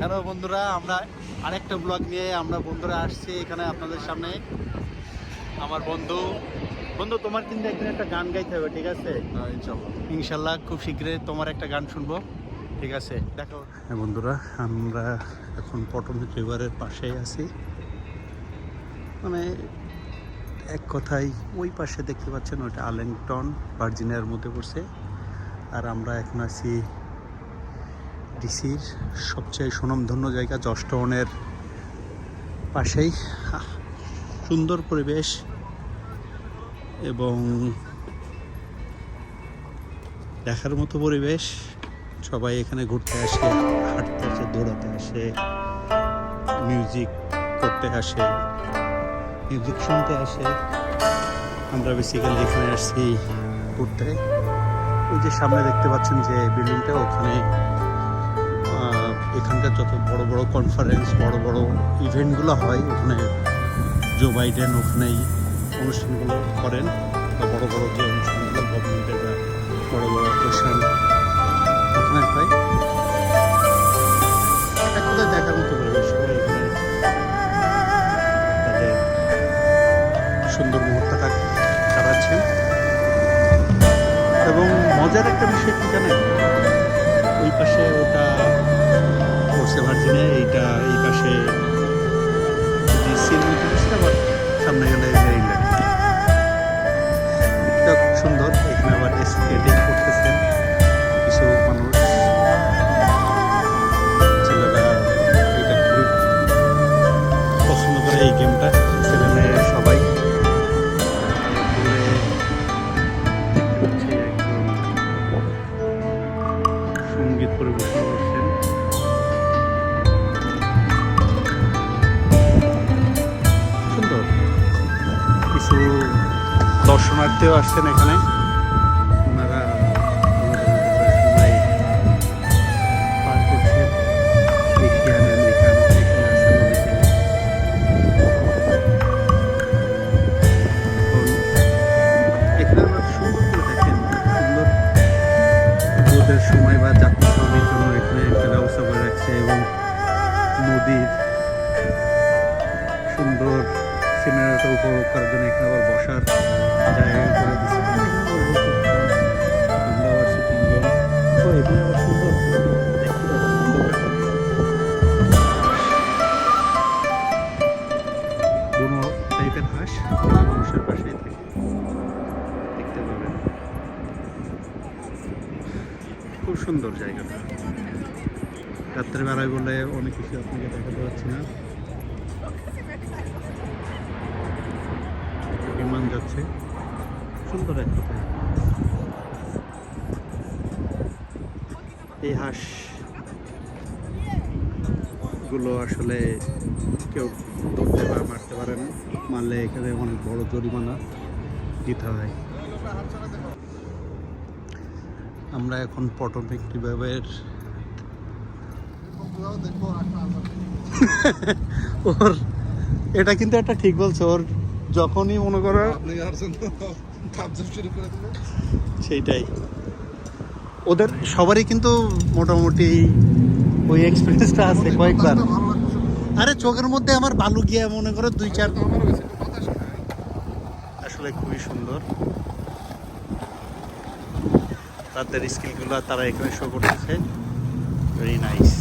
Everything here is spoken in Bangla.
হ্যালো বন্ধুরা, আমরা আরেকটা ব্লগ নিয়ে বন্ধুরা আসছি এখানে আপনাদের সামনে। আমার বন্ধু তোমার কিন্তু একদিন একটা গান গাইতে হবে, ঠিক আছে? ইনশাল্লাহ খুব শীঘ্রই তোমার একটা গান শুনবো, ঠিক আছে? দেখো হ্যাঁ বন্ধুরা, আমরা এখন পটমী রিভারের পাশেই আছি। মানে এক কথায় ওই পাশে দেখতে পাচ্ছেন ওইটা আর্লিংটন ভার্জিনিয়ার মধ্যে পড়ছে, আর আমরা এখন আছি ডিসির সবচেয়ে সুনামধন্য জায়গা জর্জ টাউনের পাশেই। সুন্দর পরিবেশ এবং দেখার মতো পরিবেশ। সবাই এখানে ঘুরতে আসে, হাঁটতে আসে, দৌড়াতে আসে, মিউজিক করতে আসে, মিউজিক শুনতে আসে। আমরা বেসিক্যালি এখানে আসছি ঘুরতে। ওই যে সামনে দেখতে পাচ্ছেন যে বিল্ডিংটা, ওখানে এখানকার যত বড় বড় কনফারেন্স, বড় বড় ইভেন্টগুলো হয়, ওখানে জো বাইডেন ওখানেই অনুষ্ঠানগুলো করেন। বা বড় বড় যে অনুষ্ঠানগুলো গভর্নমেন্টের বা বড় বড় অকেশন ওখানে হয়। এটা কোথায় দেখার মতো পরিবেশ, সবাই এখানে তাদের সুন্দর মুহূর্ত কাটাচ্ছেন। এবং মজার একটা বিষয় কি জানেন, ওই পাশে ওটা পড়ছে ভার্জিনিয়া, এইটা এই পাশে ডিসির মতো পড়ছে, আবার সামনে গেলে মেরিল্যান্ড। এটা খুব সুন্দর। এখানে আবার স্কেটিং করতেছেন কিছু মানুষ, ছেলেরা এটা খুবই পছন্দ করে এই গেমটা, ছেলে মেয়ে সবাই। সঙ্গীত পরিবেশন করছেন। সুন্দর কিছু দর্শনার্থীও আসছেন এখানে। ওনারা সময় পার করছেন। এশিয়ান আমেরিকান এখানে আছে নদীতে। এখানে আমরা সুন্দর করে দেখেন, সুন্দর রোদের সময় বা যাত্রী সহমের জন্য এখানে একটা ব্যবস্থা করে রাখছে, এবং নদীর সুন্দর সিনারিটা উপভোগ করার জন্য এখানে আবার বসার জায়গা করে দিচ্ছে। আমরা আবার তিনজন তো এখানে আবার সুন্দর দেখতে পাবো, সুন্দর কোনো টাইপের হাঁস মানুষের পাশেই থেকে দেখতে পাবেন। খুব সুন্দর জায়গাটা। রাত্রে বেলায় বলে অনেক কিছু আপনাকে দেখাতে পারছি না। বিমান যাচ্ছে, সুন্দর এক কথায়। এই হাঁসগুলো আসলে কেউ ধরতে বা মারতে পারে না, মারলে এখানে অনেক বড় জরিমানা দিতে হয়। আমরা এখন পটমী রিভারের ওর এটা কিন্তু একটা ঠিক বলছে, ওর যখনই মনে করো সেইটাই। ওদের সবারই কিন্তু মোটামুটি ওই এক্সপিরিয়েন্সটা আছে কয়েকবার। আরে চোখের মধ্যে আমার বালু গিয়ে মনে করো 2-4। আসলে খুবই সুন্দর তাদের স্কিলগুলো তারা এখানে শো করতেছে। Very nice.